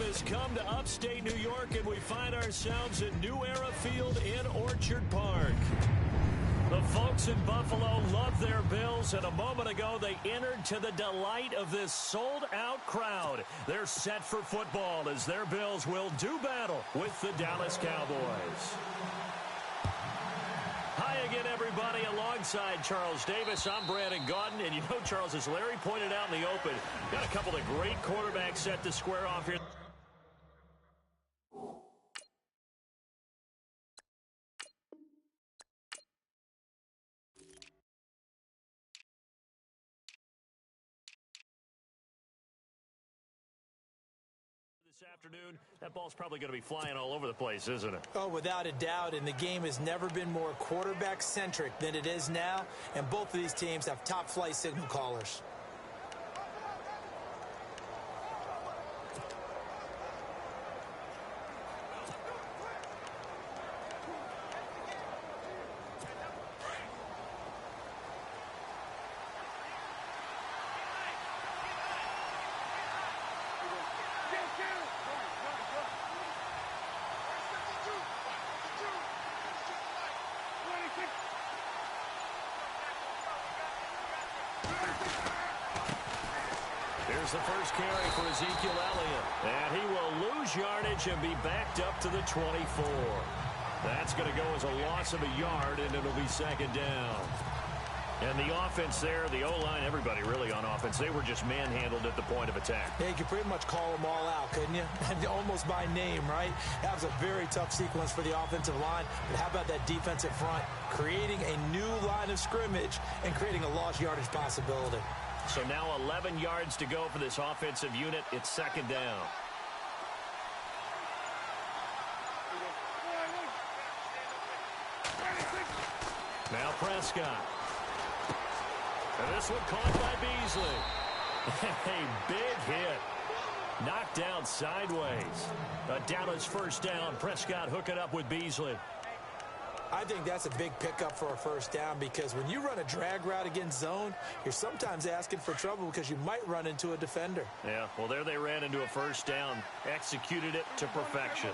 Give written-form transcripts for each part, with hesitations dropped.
has come to upstate New York, and we find ourselves at New Era Field in Orchard Park. The folks in Buffalo love their Bills, and a moment ago they entered to the delight of this sold-out crowd. They're set for football as their Bills will do battle with the Dallas Cowboys. Hi again, everybody. Alongside Charles Davis, I'm Brandon Gaudin. And you know, Charles, as Larry pointed out in the open, got a couple of great quarterbacks set to square off here. This afternoon, that ball's probably going to be flying all over the place, isn't it? Oh, without a doubt, and the game has never been more quarterback-centric than it is now, and both of these teams have top-flight signal callers. Here's the first carry for Ezekiel Elliott. And he will lose yardage and be backed up to the 24. That's going to go as a loss of a yard, and it'll be second down. And the offense there, the O-line, everybody really on offense, they were just manhandled at the point of attack. Yeah, you could pretty much call them all out, couldn't you? Almost by name, right? That was a very tough sequence for the offensive line. But how about that defensive front? Creating a new line of scrimmage and creating a lost yardage possibility. So now 11 yards to go for this offensive unit. It's second down. Now Prescott. And this one caught by Beasley. A big hit. Knocked down sideways. A Dallas first down. Prescott hooking up with Beasley. I think that's a big pickup for a first down because when you run a drag route against zone, you're sometimes asking for trouble because you might run into a defender. Yeah, well, there they ran into a first down. Executed it to perfection.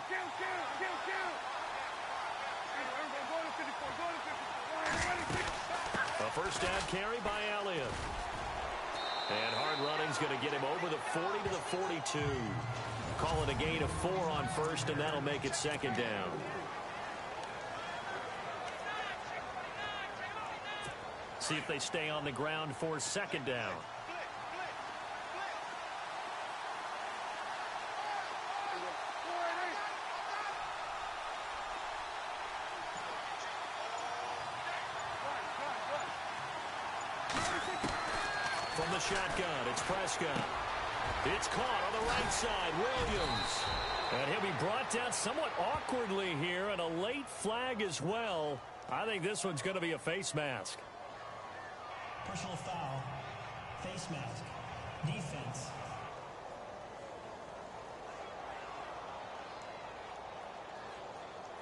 A first down carry by Elliott. And hard running's going to get him over the 40 to the 42. Call it a gain of 4 on first, and that'll make it second down. See if they stay on the ground for second down. From the shotgun, it's Prescott. It's caught on the right side, Williams. And he'll be brought down somewhat awkwardly here, and a late flag as well. I think this one's going to be a face mask. Personal foul, face mask, defense.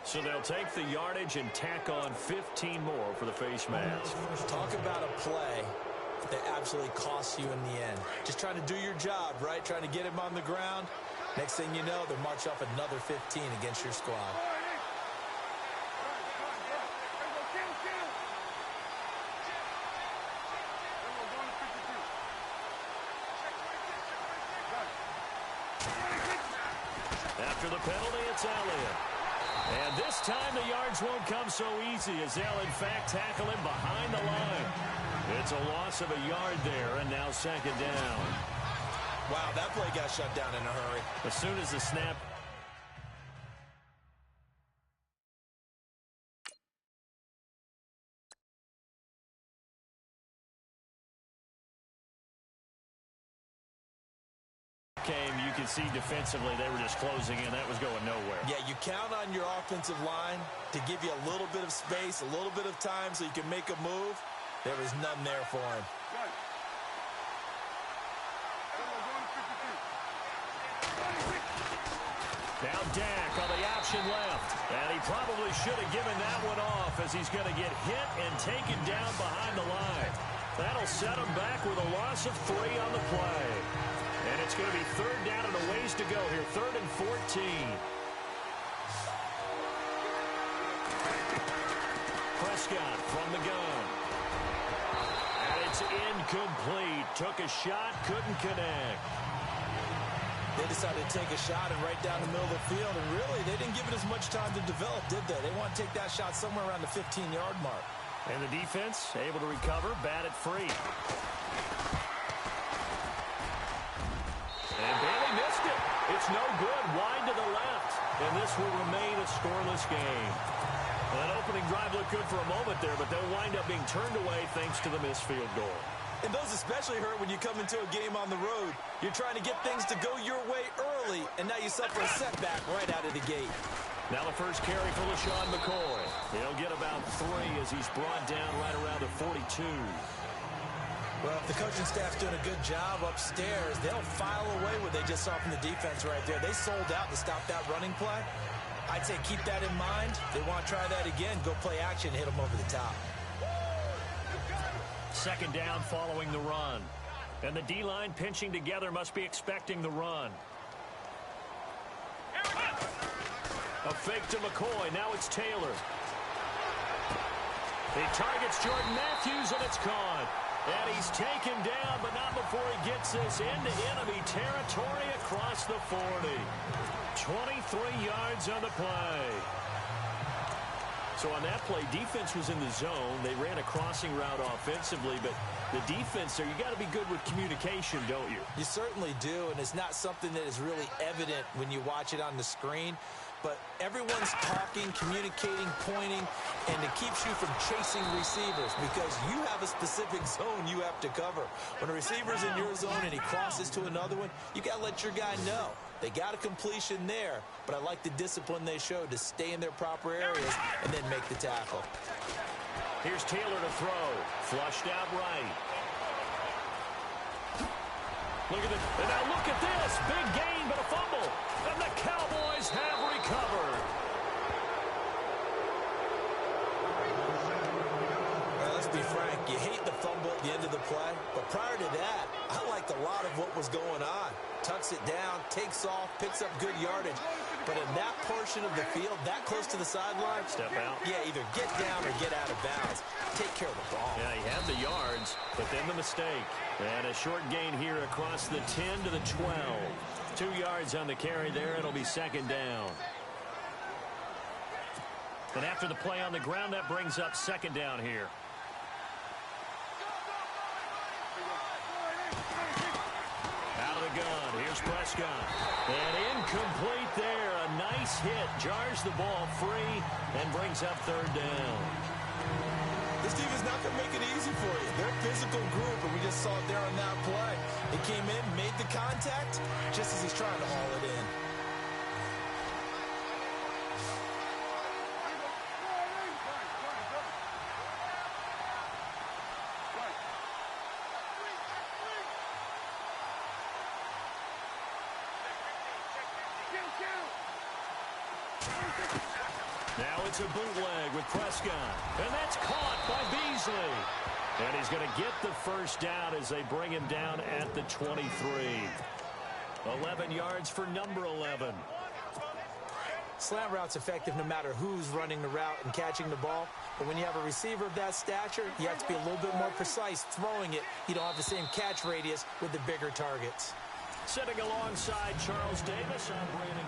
So they'll take the yardage and tack on 15 more for the face mask. Talk about a play that absolutely costs you in the end. Just trying to do your job, right? Trying to get him on the ground. Next thing you know, they'll march up another 15 against your squad. After the penalty, it's Elliott. And this time the yards won't come so easy as they'll, in fact, tackle him behind the line. It's a loss of a yard there, and now second down. Wow, that play got shut down in a hurry. As soon as the snap came, you could see defensively they were just closing in. That was going nowhere. Yeah, you count on your offensive line to give you a little bit of space, a little bit of time so you can make a move. There was none there for him. Now Dak on the option left. And he probably should have given that one off as he's going to get hit and taken down behind the line. That'll set him back with a loss of 3 on the play. And it's going to be third down and a ways to go here. 3rd and 14. Prescott from the gun. And it's incomplete. Took a shot, couldn't connect. They decided to take a shot and right down the middle of the field, and really, they didn't give it as much time to develop, did they? They want to take that shot somewhere around the 15-yard mark. And the defense able to recover, bat it free. And Bailey missed it. It's no good, wide to the left. And this will remain a scoreless game. That opening drive looked good for a moment there, but they'll wind up being turned away thanks to the missed field goal. And those especially hurt when you come into a game on the road. You're trying to get things to go your way early, and now you suffer a setback right out of the gate. Now the first carry for LaShawn McCoy. He'll get about 3 as he's brought down right around the 42. Well, if the coaching staff's doing a good job upstairs, they'll file away what they just saw from the defense right there. They sold out to stop that running play. I'd say keep that in mind. They want to try that again. Go play action and hit them over the top. 2nd down following the run. And the D-line pinching together must be expecting the run. A fake to McCoy. Now it's Taylor. He targets Jordan Matthews, and it's caught. And he's taken down, but not before he gets this into enemy territory across the 40. 23 yards on the play. So on that play, defense was in the zone. They ran a crossing route offensively, but the defense there, you got to be good with communication, don't you? You certainly do, and it's not something that is really evident when you watch it on the screen. But everyone's talking, communicating, pointing, and it keeps you from chasing receivers because you have a specific zone you have to cover. When a receiver's in your zone and he crosses to another one, you got to let your guy know. They got a completion there, but I like the discipline they showed to stay in their proper areas and then make the tackle. Here's Taylor to throw. Flushed out right. Look at it. And now look at this. Big gain, but a fumble. And the Cowboys have recovered. Well, let's be frank. You hate the fumble at the end of the play, but prior to that, I liked a lot of what was going on. Tucks it down, takes off, picks up good yardage. But in that portion of the field, that close to the sideline, step out. Yeah, either get down or get out of bounds. Take care of the ball. Yeah, he had the yards, but then the mistake. And a short gain here across the 10 to the 12. 2 yards on the carry there. It'll be 2nd down. And after the play on the ground, that brings up 2nd down here. Out of the gun. Here's Prescott. And incomplete there. A nice hit. Jars the ball free and brings up 3rd down. This team is not going to make it easy for you. They're a physical group, and we just saw it there on that play. He came in, made the contact, just as he's trying to haul it in. Now it's a bootleg with Prescott. And that's caught by Beasley. And he's going to get the 1st down as they bring him down at the 23. 11 yards for number 11. Slant route's effective no matter who's running the route and catching the ball. But when you have a receiver of that stature, you have to be a little bit more precise throwing it. You don't have the same catch radius with the bigger targets. Sitting alongside Charles Davis, I'm Brandon.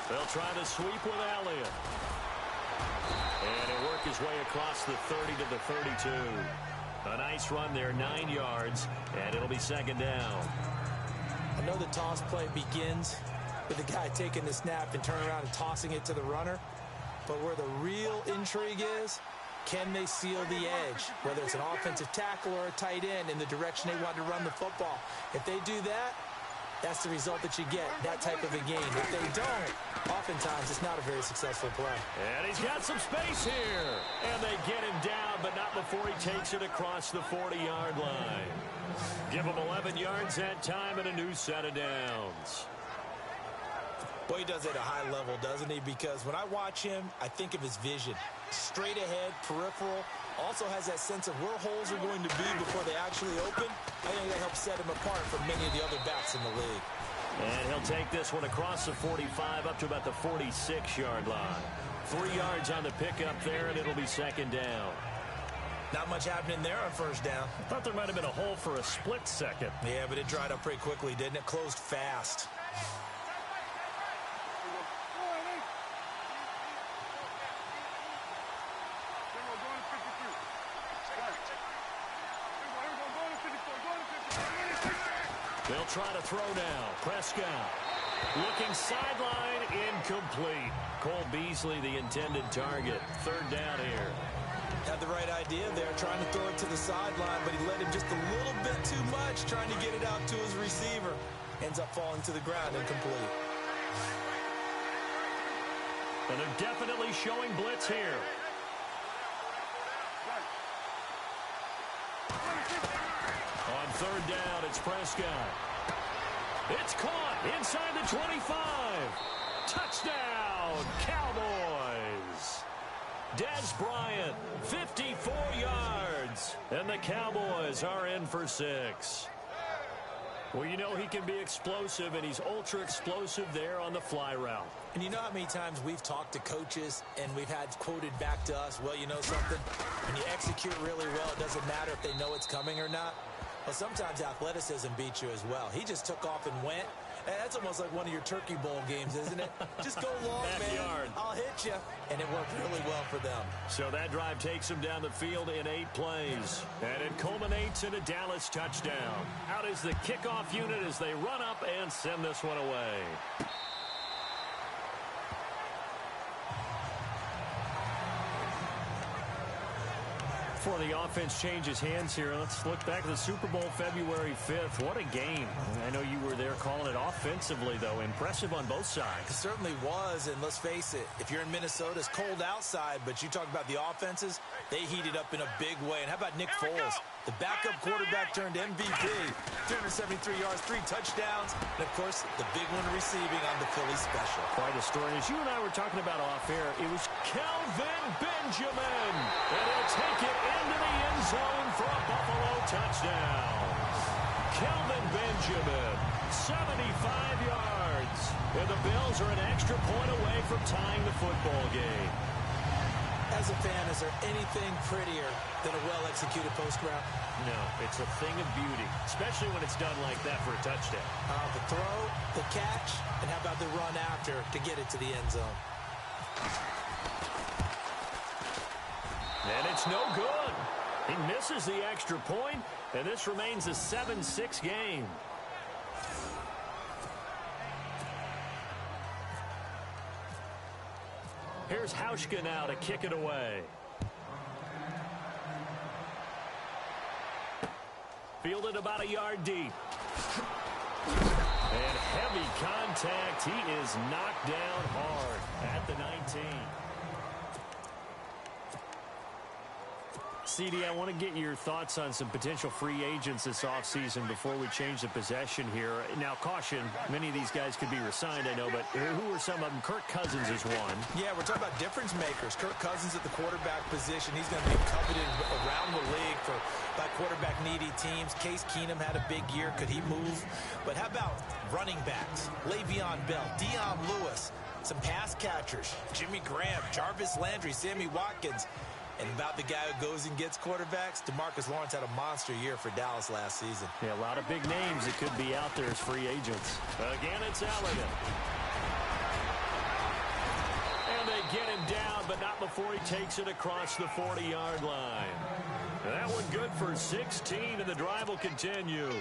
They'll try to sweep with Elliott. And he'll work his way across the 30 to the 32. A nice run there, 9 yards, and it'll be 2nd down. I know the toss play begins with the guy taking the snap and turning around and tossing it to the runner. But where the real intrigue is, can they seal the edge, whether it's an offensive tackle or a tight end, in the direction they want to run the football? If they do that, That's the result that you get, that type of a game. If they don't, oftentimes it's not a very successful play. And he's got some space here. And they get him down, but not before he takes it across the 40-yard line. Give him 11 yards that time and a new set of downs. Boy, he does it at a high level, doesn't he? Because when I watch him, I think of his vision. Straight ahead, peripheral. Also has that sense of where holes are going to be before they actually open. I think that helps set him apart from many of the other backs in the league. And he'll take this one across the 45 up to about the 46-yard line. 3 yards on the pickup there, and it'll be second down. Not much happening there on first down. I thought there might have been a hole for a split second. Yeah, but it dried up pretty quickly, didn't it? Closed fast. They'll try to throw now. Prescott looking sideline, incomplete. Cole Beasley, the intended target. Third down here. Had the right idea there, trying to throw it to the sideline, but he let him just a little bit too much, trying to get it out to his receiver. Ends up falling to the ground, incomplete. And they're definitely showing blitz here. On third down, it's Prescott. It's caught inside the 25. Touchdown, Cowboys. Dez Bryant, 54 yards. And the Cowboys are in for 6. Well, you know he can be explosive, and he's ultra-explosive there on the fly route. And you know how many times we've talked to coaches and we've had quoted back to us, well, you know something? When you execute really well, it doesn't matter if they know it's coming or not. Well, sometimes athleticism beats you as well. He just took off and went. And that's almost like one of your Turkey Bowl games, isn't it? Just go long, Backyard. man. I'll hit you. And it worked really well for them. So that drive takes him down the field in 8 plays. And it culminates in a Dallas touchdown. Out is the kickoff unit as they run up and send this one away. Before the offense changes hands here, let's look back at the Super Bowl February 5th. What a game. I know you were there calling it offensively, though. Impressive on both sides. It certainly was, and let's face it, if you're in Minnesota, it's cold outside, but you talk about the offenses, they heated up in a big way. And how about Nick Foles? The backup quarterback turned MVP. 373 yards, 3 touchdowns, and, of course, the big one receiving on the Philly special. Quite a story. As you and I were talking about off air, it was Kelvin Benjamin. And he'll take it into the end zone for a Buffalo touchdown. Kelvin Benjamin, 75 yards. And the Bills are an extra point away from tying the football game. As a fan, is there anything prettier than a well-executed post route? No, it's a thing of beauty, especially when it's done like that for a touchdown. The throw, the catch, and how about the run after to get it to the end zone? And it's no good. He misses the extra point, and this remains a 7-6 game. Here's Hauschka now to kick it away. Fielded about a yard deep. And heavy contact. He is knocked down hard at the 19. CD, I want to get your thoughts on some potential free agents this offseason before we change the possession here. Now, caution, many of these guys could be re-signed, I know, but who are some of them? Kirk Cousins is one. Yeah, we're talking about difference makers. Kirk Cousins at the quarterback position. He's going to be coveted around the league by quarterback-needy teams. Case Keenum had a big year. Could he move? But how about running backs? Le'Veon Bell, Dion Lewis, some pass catchers, Jimmy Graham, Jarvis Landry, Sammy Watkins. And about the guy who goes and gets quarterbacks, DeMarcus Lawrence had a monster year for Dallas last season. Yeah, a lot of big names that could be out there as free agents. Again, it's Elegant. And they get him down, but not before he takes it across the 40-yard line. And that one good for 16, and the drive will continue.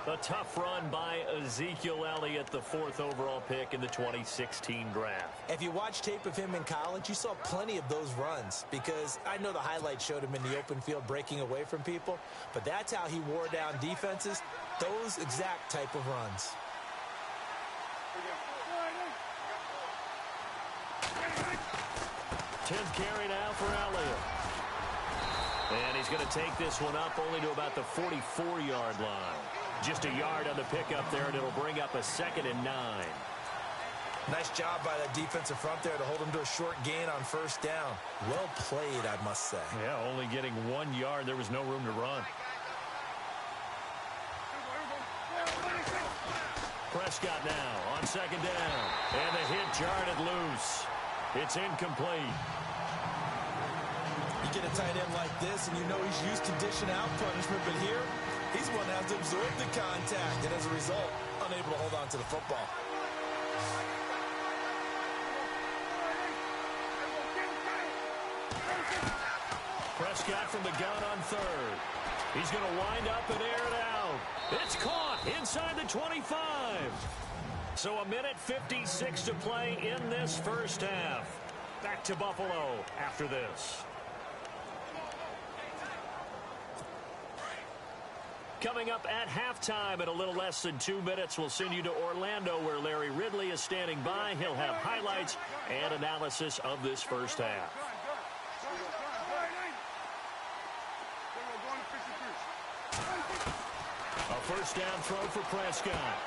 A tough run by Ezekiel Elliott, the 4th overall pick in the 2016 draft. If you watch tape of him in college, you saw plenty of those runs, because I know the highlights showed him in the open field breaking away from people, but that's how he wore down defenses, those exact type of runs. 10th carry now for Elliott. And he's going to take this one up only to about the 44-yard line. Just a yard on the pickup there, and it'll bring up a 2nd and 9. Nice job by that defensive front there to hold him to a short gain on 1st down. Well played, I must say. Yeah, only getting 1 yard. There was no room to run. Prescott now on 2nd down. And the hit jarred it loose. It's incomplete. You get a tight end like this, and you know he's used to dishing out punishment, but here, he's one that has to absorb the contact, and as a result, unable to hold on to the football. Prescott from the gun on 3rd. He's going to wind up and air it out. It's caught inside the 25. So a minute 56 to play in this first half. Back to Buffalo after this. Coming up at halftime in a little less than 2 minutes, we'll send you to Orlando where Larry Ridley is standing by. He'll have highlights and analysis of this first half. A 1st down throw for Prescott.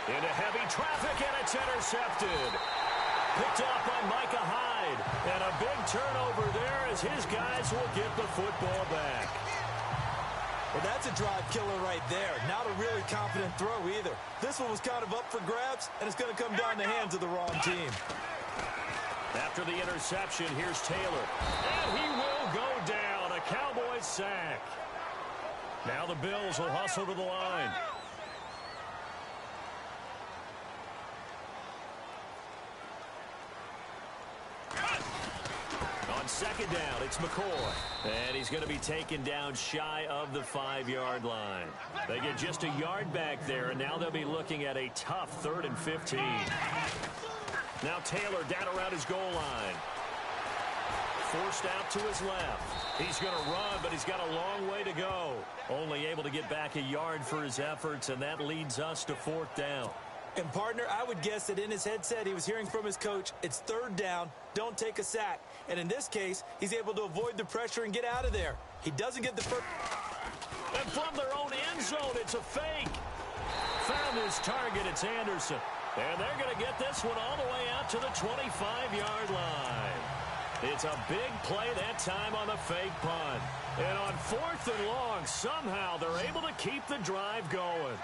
Into heavy traffic, and it's intercepted. Picked off by Micah Hyde. And a big turnover there as his guys will get the football back. Well, that's a drive killer right there. Not a really confident throw either. This one was kind of up for grabs, and it's going to come down the hands of the wrong team. After the interception, here's Taylor. And he will go down. A Cowboys sack. Now the Bills will hustle to the line. On 2nd down, it's McCoy. And he's going to be taken down shy of the 5-yard line. They get just a yard back there, and now they'll be looking at a tough 3rd and 15. Now Taylor down around his goal line. Forced out to his left. He's going to run, but he's got a long way to go. Only able to get back a yard for his efforts, and that leads us to 4th down. And, partner, I would guess that in his headset he was hearing from his coach, it's 3rd down, don't take a sack. And in this case, he's able to avoid the pressure and get out of there. He doesn't get the first. And from their own end zone, it's a fake. Found his target, it's Anderson. And they're going to get this one all the way out to the 25-yard line. It's a big play that time on the fake punt. And on 4th and long, somehow they're able to keep the drive going.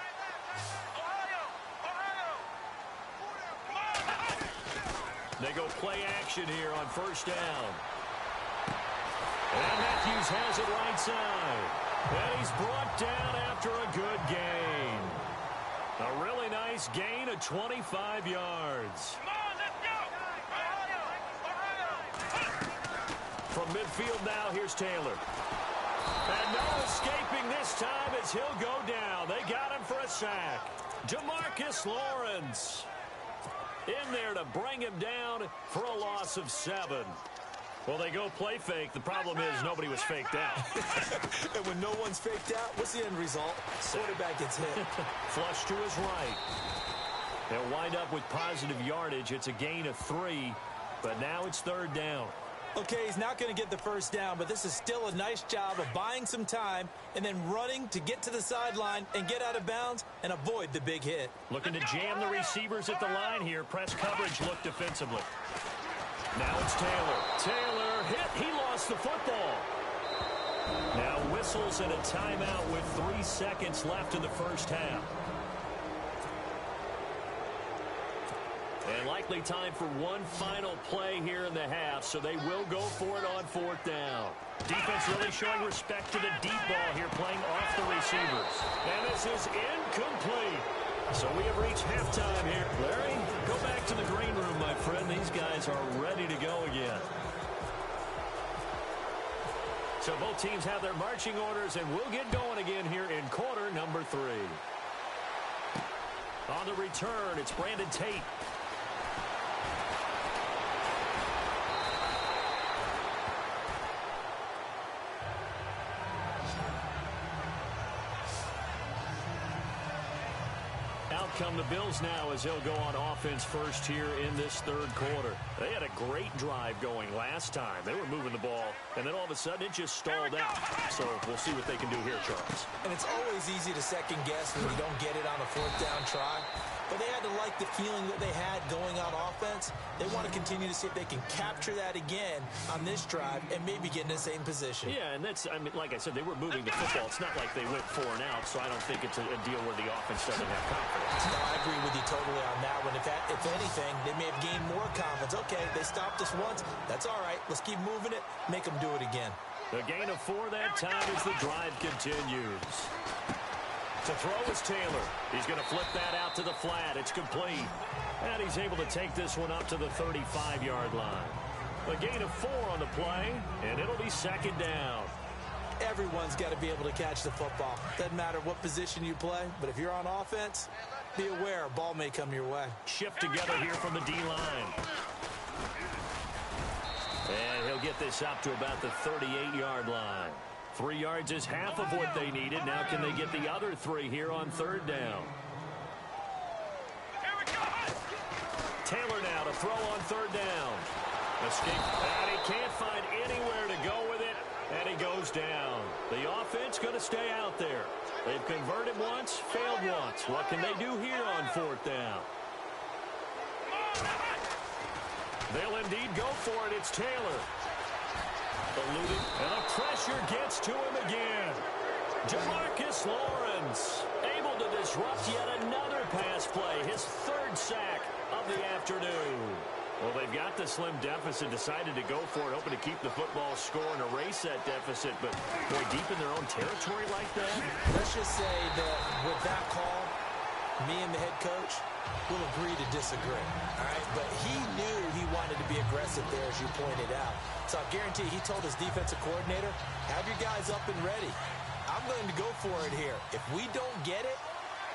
They go play action here on 1st down. And Matthews has it right side. And he's brought down after a good gain. A really nice gain of 25 yards. From midfield now, here's Taylor. And no escaping this time as he'll go down. They got him for a sack. DeMarcus Lawrence in there to bring him down for a loss of 7. Well, they go play fake. The problem is nobody was faked out. And when no one's faked out, what's the end result? Quarterback gets hit. Flush to his right. They'll wind up with positive yardage. It's a gain of 3, but now it's 3rd down. Okay, he's not going to get the first down, but this is still a nice job of buying some time and then running to get to the sideline and get out of bounds and avoid the big hit. Looking to jam the receivers at the line here. Press coverage look defensively. Now it's Taylor. Taylor hit. He lost the football. Now whistles and a timeout with 3 seconds left in the first half. And likely time for one final play here in the half, so they will go for it on 4th down. Defense really showing respect to the deep ball here, playing off the receivers. And this is incomplete. So we have reached halftime here. Larry, go back to the green room, my friend. These guys are ready to go again. So both teams have their marching orders, and we'll get going again here in quarter number 3. On the return, it's Brandon Tate. Out come the Bills now as they'll go on offense first here in this third quarter. They had a great drive going last time. They were moving the ball, and then all of a sudden it just stalled out. So we'll see what they can do here, Charles. And it's always easy to second guess when you don't get it on a fourth down try. But they had to like the feeling that they had going on offense. They want to continue to see if they can capture that again on this drive and maybe get in the same position. Yeah, and that's, I mean, like I said, they were moving the football. It's not like they went 4 and out, so I don't think it's a deal where the offense doesn't have confidence. No, I agree with you totally on that one. If anything, they may have gained more confidence. Okay, they stopped us once. That's all right. Let's keep moving it. Make them do it again. The gain of 4 that time as the drive continues. To throw is Taylor. He's going to flip that out to the flat. It's complete. And he's able to take this one up to the 35-yard line. A gain of 4 on the play, and it'll be second down. Everyone's got to be able to catch the football. Doesn't matter what position you play, but if you're on offense, be aware a ball may come your way. Shift together here from the D-line. And he'll get this up to about the 38-yard line. 3 yards is half of what they needed. Now can they get the other 3 here on third down? Taylor now to throw on third down. Escape, and he can't find anywhere to go with it, and he goes down. The offense going to stay out there. They've converted once, failed once. What can they do here on fourth down? They'll indeed go for it. It's Taylor. Eluded, and the pressure gets to him again. Jamarcus Lawrence able to disrupt yet another pass play. His 3rd sack of the afternoon. Well, they've got the slim deficit, decided to go for it, hoping to keep the football score and erase that deficit. But, boy, deep in their own territory like that. Let's just say that with that call, me and the head coach will agree to disagree. All right? But he knew he wanted to be aggressive there, as you pointed out. So I guarantee he told his defensive coordinator, have your guys up and ready. I'm going to go for it here. If we don't get it,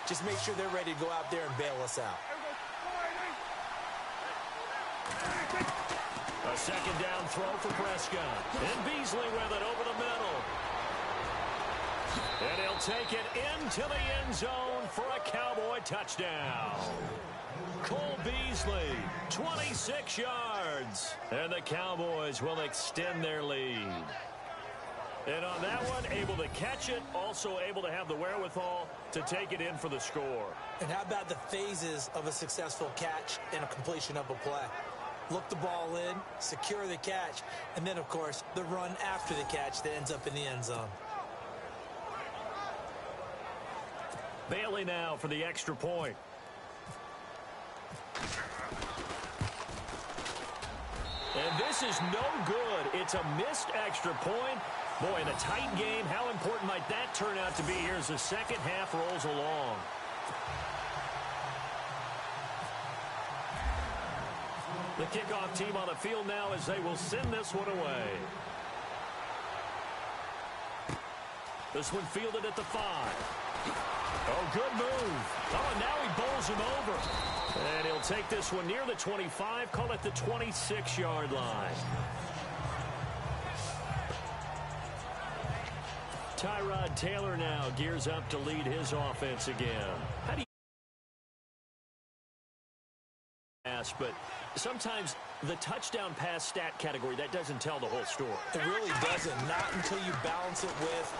just make sure they're ready to go out there and bail us out. A second down throw for Prescott. And Beasley with it over the middle. And he'll take it into the end zone for a Cowboy touchdown. Cole Beasley, 26 yards. And the Cowboys will extend their lead. And on that one, able to catch it, also able to have the wherewithal to take it in for the score. And how about the phases of a successful catch and a completion of a play? Look the ball in, secure the catch, and then, of course, the run after the catch that ends up in the end zone. Bailey now for the extra point. And this is no good. It's a missed extra point. Boy, in a tight game, how important might that turn out to be here as the second half rolls along? The kickoff team on the field now as they will send this one away. This one fielded at the 5. Oh, good move. Oh, and now he bowls him over. And he'll take this one near the 25, call it the 26-yard line. Tyrod Taylor now gears up to lead his offense again. How do you ask, but sometimes the touchdown pass stat category, that doesn't tell the whole story. It really doesn't, not until you balance it with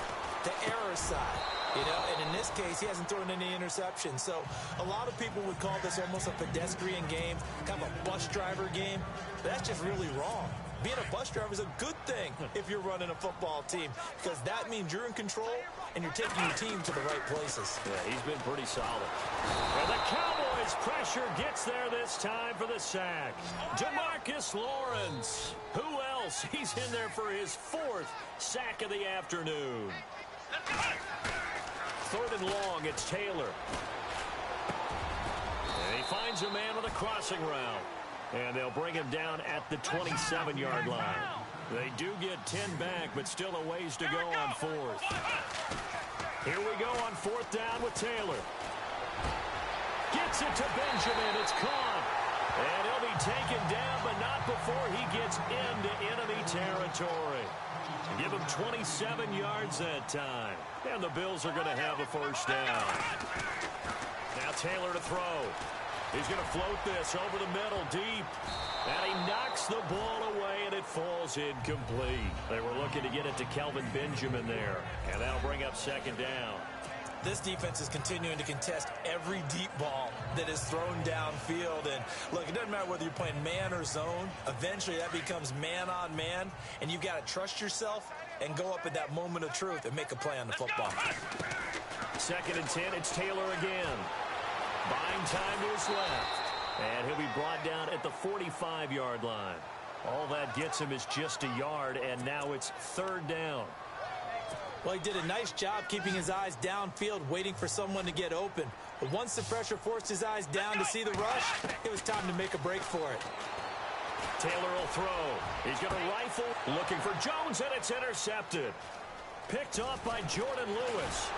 the error side. You know, and in this case, he hasn't thrown any interceptions. So a lot of people would call this almost a pedestrian game, kind of a bus driver game. But that's just really wrong. Being a bus driver is a good thing if you're running a football team, because that means you're in control and you're taking your team to the right places. Yeah, he's been pretty solid. And the Cowboys' pressure gets there this time for the sack. Jamarcus Lawrence. Who else? He's in there for his 4th sack of the afternoon. 3rd and long, it's Taylor. And he finds a man with a crossing route. And they'll bring him down at the 27-yard line. They do get 10 back, but still a ways to go on 4th. Here we go on 4th down with Taylor. Gets it to Benjamin. It's caught. And he'll be taken down, but not before he gets into enemy territory. Give him 27 yards that time. And the Bills are going to have a first down. Now Taylor to throw. He's going to float this over the middle, deep. And he knocks the ball away, and it falls incomplete. They were looking to get it to Kelvin Benjamin there. And that'll bring up second down. This defense is continuing to contest every deep ball that is thrown downfield. And, look, it doesn't matter whether you're playing man or zone. Eventually, that becomes man-on-man, and you've got to trust yourself and go up at that moment of truth and make a play on the football. 2nd and 10, it's Taylor again. Buying time to his left. And he'll be brought down at the 45-yard line. All that gets him is just a yard, and now it's 3rd down. Well, he did a nice job keeping his eyes downfield, waiting for someone to get open. But once the pressure forced his eyes down to see the rush, it was time to make a break for it. Taylor will throw. He's going to rifle, looking for Jones, and it's intercepted. Picked off by Jordan Lewis.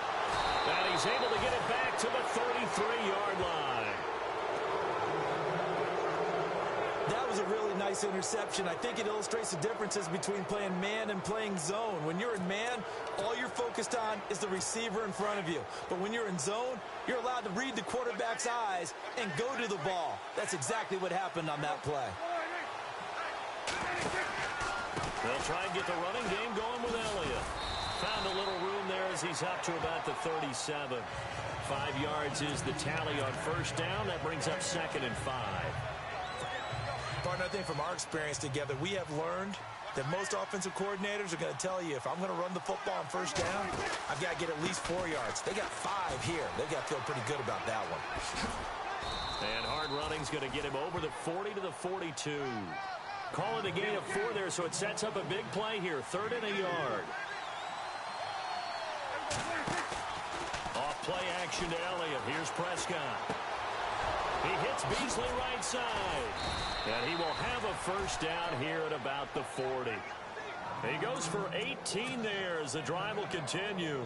And he's able to get it back to the 33-yard line. That was a really nice interception. I think it illustrates the differences between playing man and playing zone. When you're in man, all you're focused on is the receiver in front of you. But when you're in zone, you're allowed to read the quarterback's eyes and go to the ball. That's exactly what happened on that play. They'll try and get the running game going with Elliott. Found a little room there as he's up to about the 37. 5 yards is the tally on first down. That brings up 2nd and 5. Partner, I think from our experience together, we have learned that most offensive coordinators are going to tell you, if I'm going to run the football on first down, I've got to get at least 4 yards. They got 5 here. They've got to feel pretty good about that one. And hard running's going to get him over the 40 to the 42. Call it a gain of 4 there, so it sets up a big play here. 3rd and a yard. Off play action to Elliott. Here's Prescott. He hits Beasley right side. And he will have a first down here at about the 40. He goes for 18 there as the drive will continue.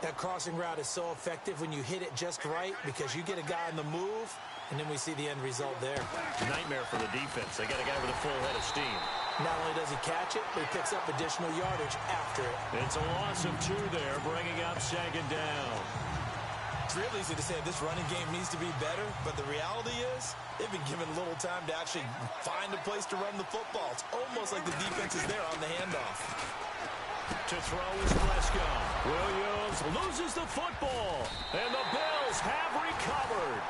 That crossing route is so effective when you hit it just right because you get a guy on the move, and then we see the end result there. Nightmare for the defense. They got a guy with a full head of steam. Not only does he catch it, but he picks up additional yardage after it. It's a loss of 2 there, bringing up 2nd down. It's real easy to say this running game needs to be better, but the reality is they've been given little time to actually find a place to run the football. It's almost like the defense is there on the handoff. To throw is Prescott. Williams loses the football, and the Bills have recovered.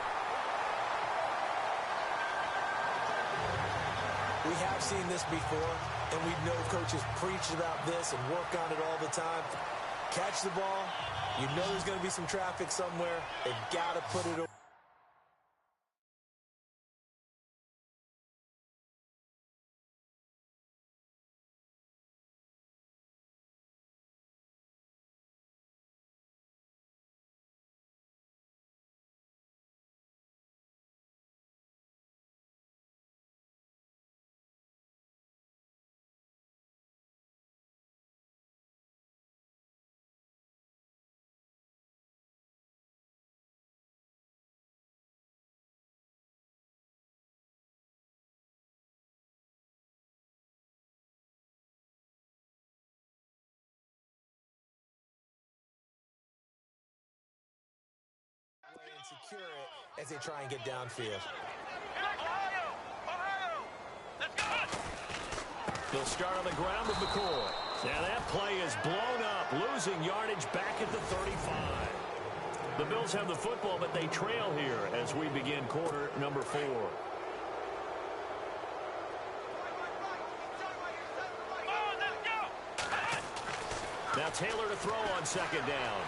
We have seen this before, and we know coaches preach about this and work on it all the time. Catch the ball. You know there's going to be some traffic somewhere. They've got to put it away. And secure it as they try and get downfield. They'll start on the ground with McCoy. Now that play is blown up, losing yardage back at the 35. The Bills have the football, but they trail here as we begin quarter number 4. Now Taylor to throw on 2nd down.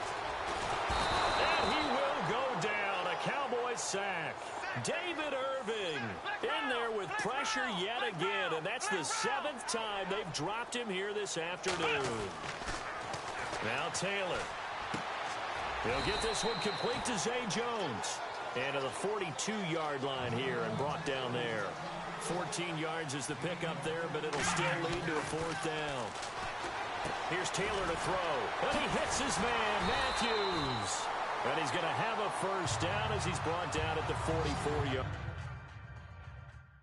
And he will go down. A Cowboys sack. David Irving in there with pressure yet again. And that's the 7th time they've dropped him here this afternoon. Now Taylor. He'll get this one complete to Zay Jones. And to the 42-yard line here and brought down there. 14 yards is the pickup there, but it'll still lead to a 4th down. Here's Taylor to throw. And he hits his man, Matthews. And he's going to have a first down as he's brought down at the 44-yard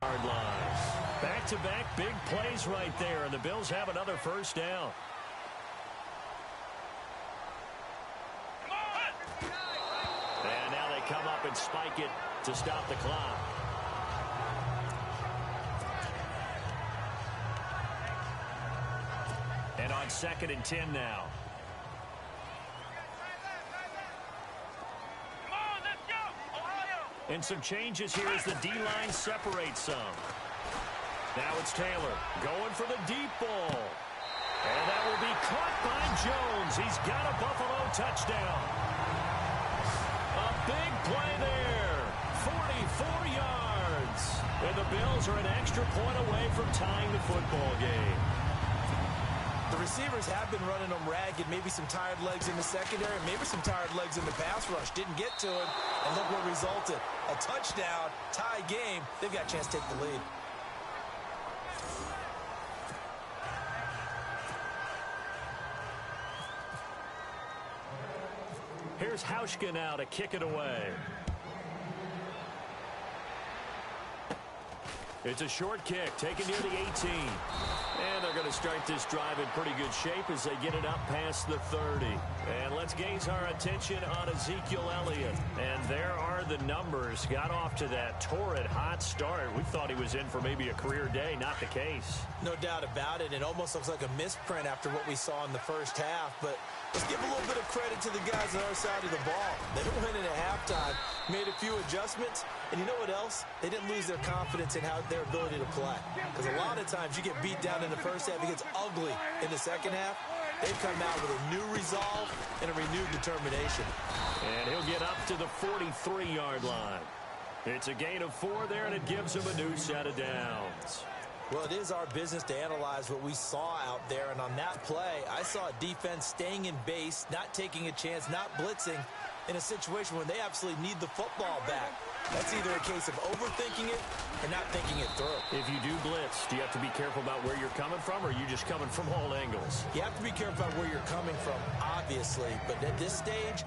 line. Back-to-back big plays right there, and the Bills have another first down. And now they come up and spike it to stop the clock. And on 2nd and 10 now. And some changes here as the D-line separates some. Now it's Taylor going for the deep ball. And that will be caught by Jones. He's got a Buffalo touchdown. A big play there. 44 yards. And the Bills are an extra point away from tying the football game. The receivers have been running them ragged. Maybe some tired legs in the secondary, maybe some tired legs in the pass rush. Didn't get to him, and look what resulted. A touchdown, tie game. They've got a chance to take the lead. Here's Hauschka now to kick it away. It's a short kick, taken near the 18. And they're going to start this drive in pretty good shape as they get it up past the 30. And let's gaze our attention on Ezekiel Elliott. And there are the numbers. Got off to that torrid hot start. We thought he was in for maybe a career day. Not the case. No doubt about it. It almost looks like a misprint after what we saw in the first half. But let's give a little bit of credit to the guys on our side of the ball. They went in at halftime, made a few adjustments, and you know what else? They didn't lose their confidence in their ability to play. Because a lot of times you get beat down in the first half, it gets ugly in the second half. They've come out with a new resolve and a renewed determination. And he'll get up to the 43-yard line. It's a gain of 4 there, and it gives him a new set of downs. Well, it is our business to analyze what we saw out there, and on that play, I saw a defense staying in base, not taking a chance, not blitzing, in a situation when they absolutely need the football back. That's either a case of overthinking it or not thinking it through. If you do blitz, do you have to be careful about where you're coming from, or are you just coming from all angles? You have to be careful about where you're coming from, obviously, but at this stage,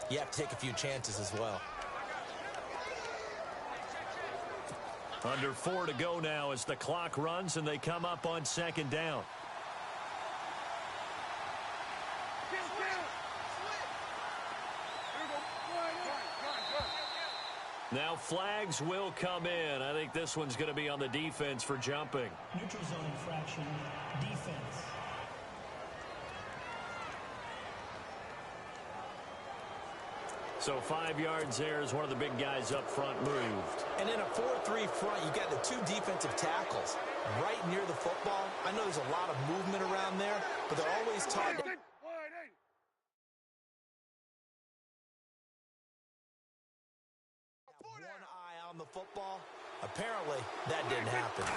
you have to take a few chances as well. Under 4 to go now as the clock runs and they come up on second down. Now flags will come in. I think this one's going to be on the defense for jumping. Neutral zone infraction, defense. So 5 yards there as one of the big guys up front moved. And in a 4-3 front, you got the 2 defensive tackles right near the football. I know there's a lot of movement around there, but they're always taught to one eye on the football. Apparently, that didn't happen.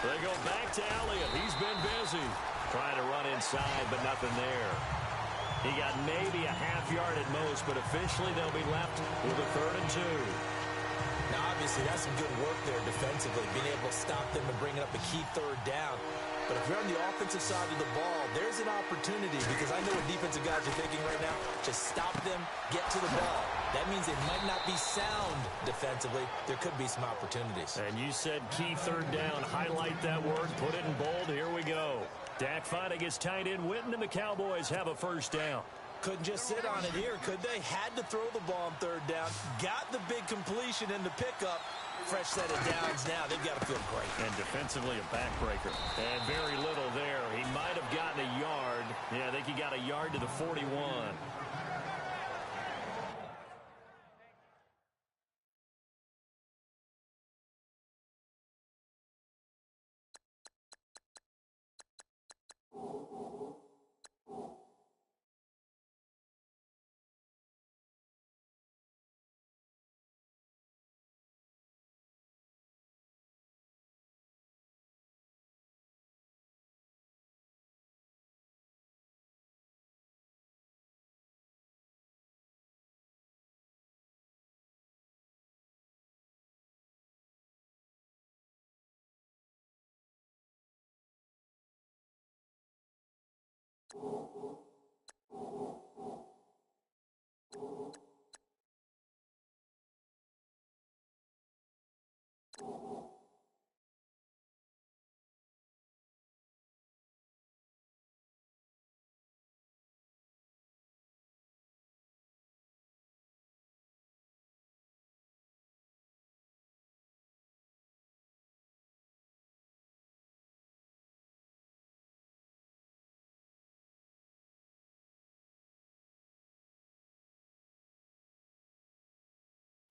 They go back to Elliott. He's been busy trying to run inside, but nothing there. He got maybe a half yard at most, but officially they'll be left with a 3rd and 2. Now, obviously, that's some good work there defensively, being able to stop them and bringing up a key 3rd down. But if you're on the offensive side of the ball, there's an opportunity, because I know what defensive guys are thinking right now. Just stop them, get to the ball. That means they might not be sound defensively. There could be some opportunities. And you said key 3rd down. Highlight that word. Put it in bold. Here we go. Dak finally gets tight end. Witten and the Cowboys have a 1st down. Couldn't just sit on it here, could they? Had to throw the ball on 3rd down. Got the big completion in the pickup. Fresh set of downs now. They've got to feel great. And defensively, a backbreaker. And very little there. He might have gotten a yard. Yeah, I think he got a yard to the 41.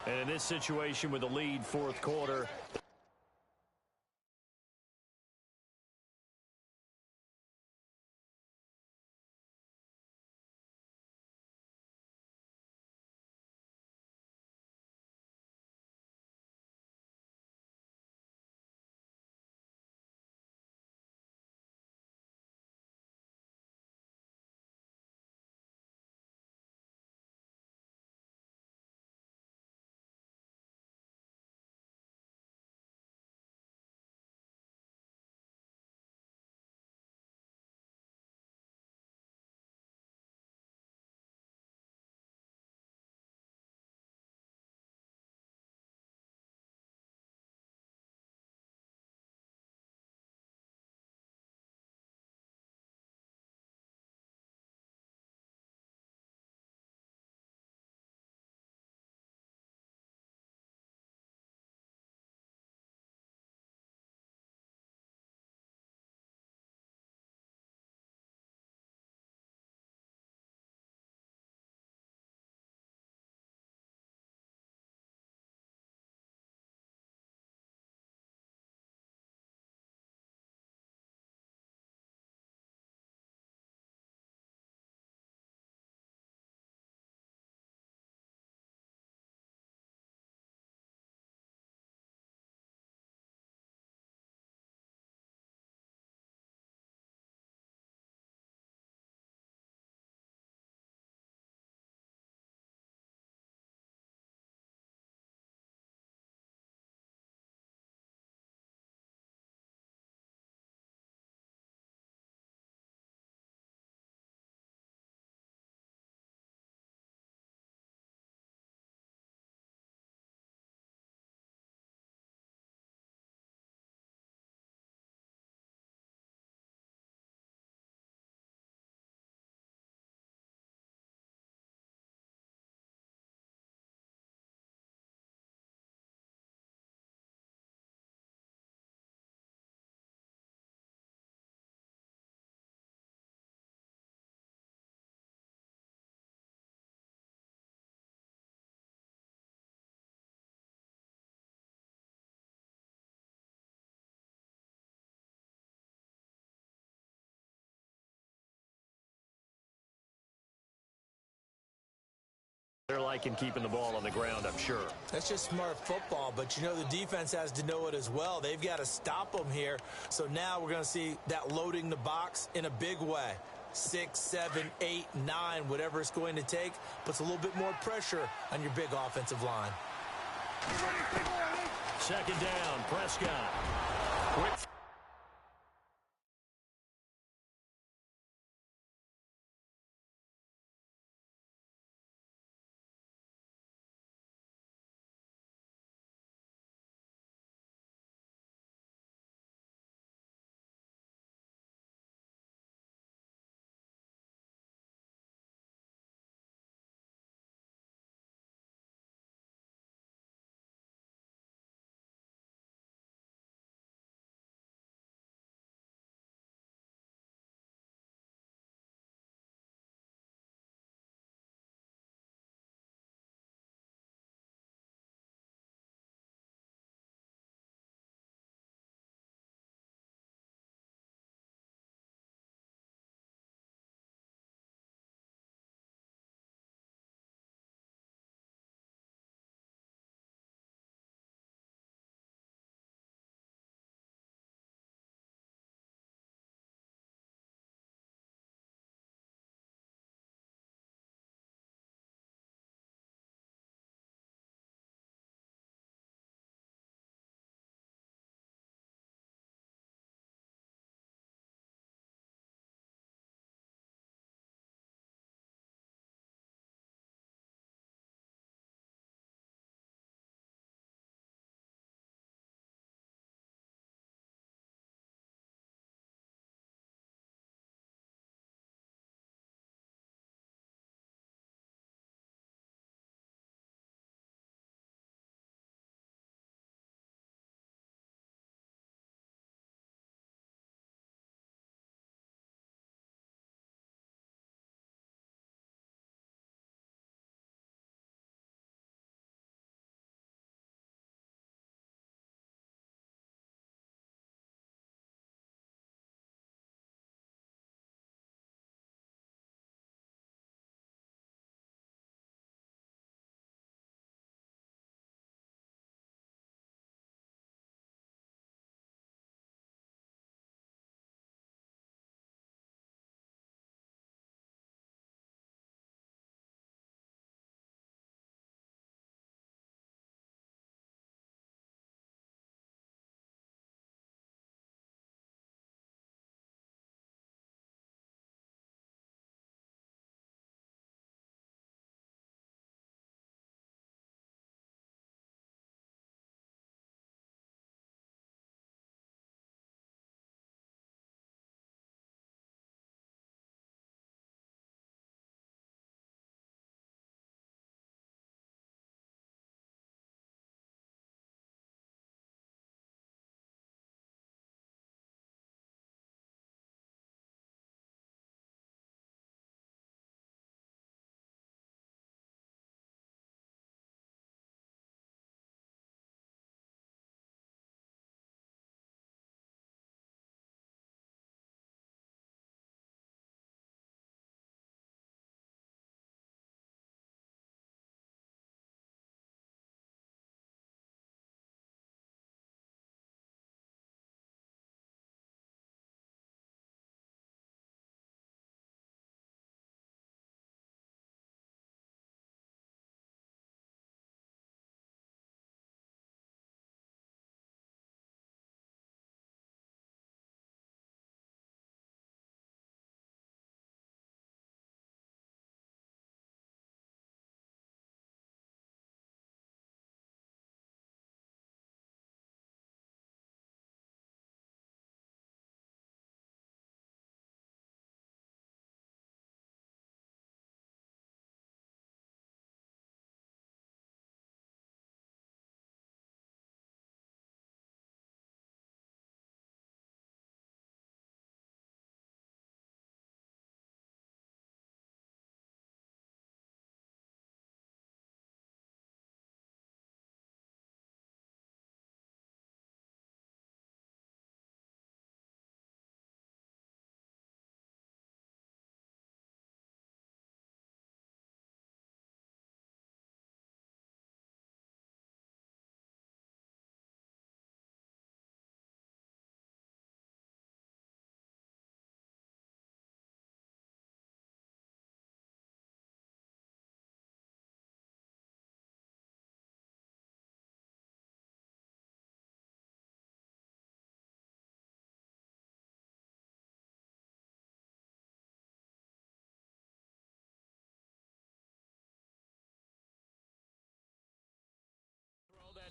And in this situation with the lead 4th quarter, they're like in keeping the ball on the ground, I'm sure. That's just smart football, but you know the defense has to know it as well. They've got to stop them here. So now we're going to see that loading the box in a big way. 6, 7, 8, 9, whatever it's going to take, puts a little bit more pressure on your big offensive line. Second down, Prescott. Quick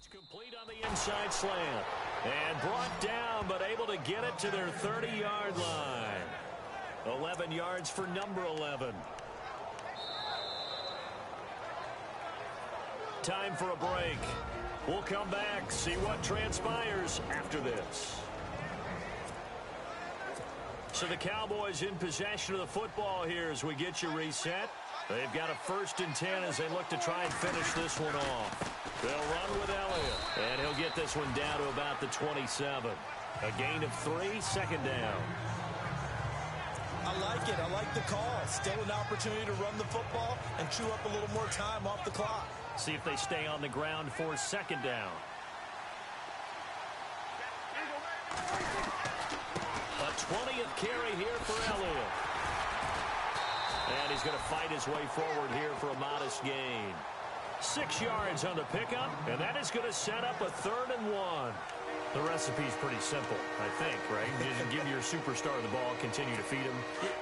It's complete on the inside slant. And brought down, but able to get it to their 30-yard line. 11 yards for number 11. Time for a break. We'll come back, see what transpires after this. So the Cowboys in possession of the football here as we get you reset. They've got a 1st and 10 as they look to try and finish this one off. They'll run with Elliott, and he'll get this one down to about the 27. A gain of 3, 2nd down. I like it. I like the call. Still an opportunity to run the football and chew up a little more time off the clock. See if they stay on the ground for 2nd down. A 20th carry here for Elliott. And he's going to fight his way forward here for a modest gain. 6 yards on the pickup, and that is going to set up a 3rd and 1. The recipe's pretty simple, I think, right? You just give your superstar the ball, continue to feed him.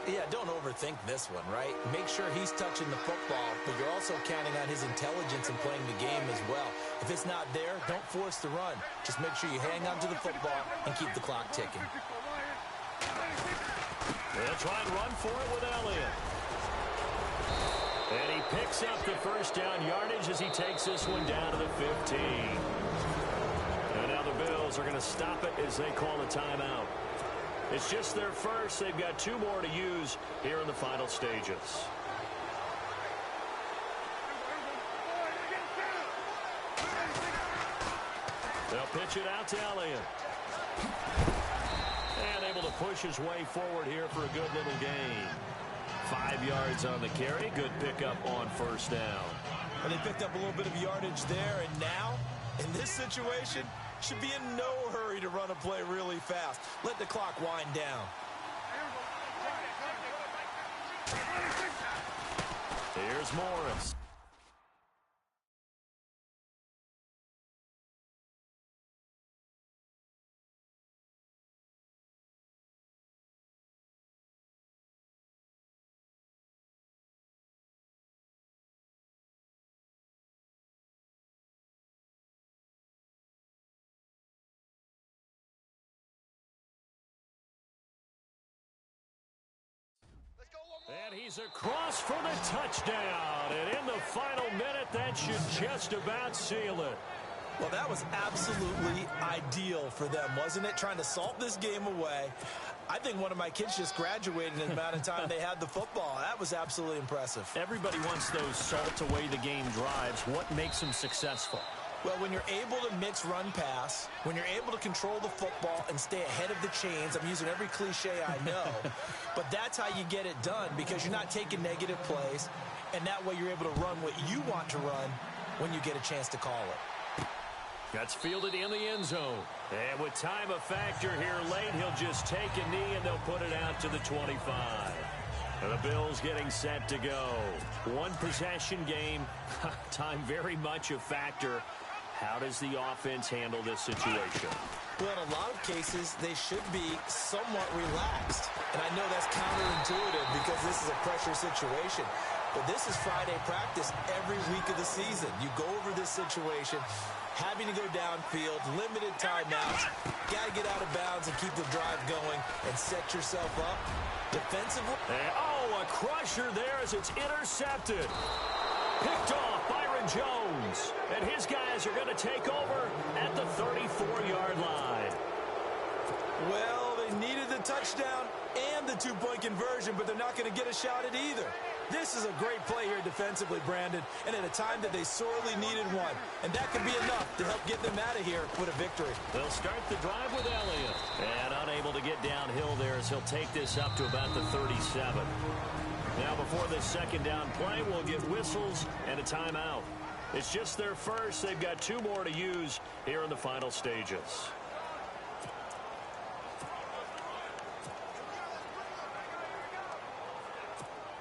Yeah, don't overthink this one, right? Make sure he's touching the football, but you're also counting on his intelligence in playing the game as well. If it's not there, don't force the run. Just make sure you hang on to the football and keep the clock ticking. They'll try and run for it with Elliott. And he picks up the 1st down yardage as he takes this one down to the 15. And now the Bills are going to stop it as they call a timeout. It's just their first. They've got 2 more to use here in the final stages. They'll pitch it out to Elliott. And able to push his way forward here for a good little gain. 5 yards on the carry. Good pickup on 1st down. And they picked up a little bit of yardage there, and now, in this situation, should be in no hurry to run a play really fast. Let the clock wind down. Here's Morris. And he's across for the touchdown. And in the final minute, that should just about seal it. Well, that was absolutely ideal for them, wasn't it? Trying to salt this game away. I think one of my kids just graduated in the amount of time they had the football. That was absolutely impressive. Everybody wants those salt-away-the-game drives. What makes them successful? Well, when you're able to mix run-pass, when you're able to control the football and stay ahead of the chains, I'm using every cliche I know, but that's how you get it done because you're not taking negative plays, and that way you're able to run what you want to run when you get a chance to call it. That's fielded in the end zone. And with time a factor here late, he'll just take a knee and they'll put it out to the 25. And the Bills getting set to go. One possession game. Time very much a factor. How does the offense handle this situation? Well, in a lot of cases, they should be somewhat relaxed. And I know that's counterintuitive because this is a pressure situation. But this is Friday practice every week of the season. You go over this situation, having to go downfield, limited timeouts, got to get out of bounds and keep the drive going and set yourself up defensively. And, a crusher there as it's intercepted. Picked off Byron Jones. And his guys are going to take over at the 34-yard line. Well, they needed the touchdown and the two-point conversion, but they're not going to get a shot at either. This is a great play here defensively, Brandon, and at a time that they sorely needed one. And that could be enough to help get them out of here with a victory. They'll start the drive with Elliott. And unable to get downhill there as he'll take this up to about the 37. Now before this 2nd down play, we'll get whistles and a timeout. It's just their first. They've got 2 more to use here in the final stages.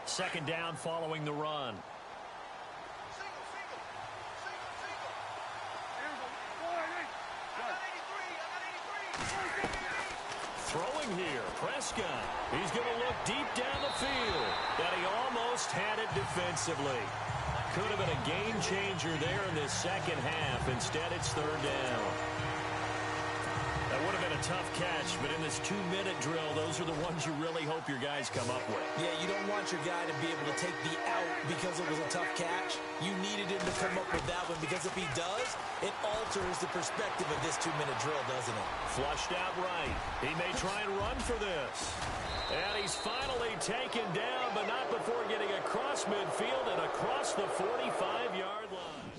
Second down following the run. Throwing here, Prescott. He's going to look deep down the field. And he almost had it defensively. Could have been a game changer there in this second half. Instead, it's third down. That would have been a tough catch, but in this 2-minute drill, those are the ones you really hope your guys come up with. Yeah, you don't want your guy to be able to take the out because it was a tough catch. You needed him to come up with that one because if he does, it alters the perspective of this 2-minute drill, doesn't it? Flushed out right. He may try and run for this. And he's finally taken down, but not before getting across midfield and across the 45-yard line.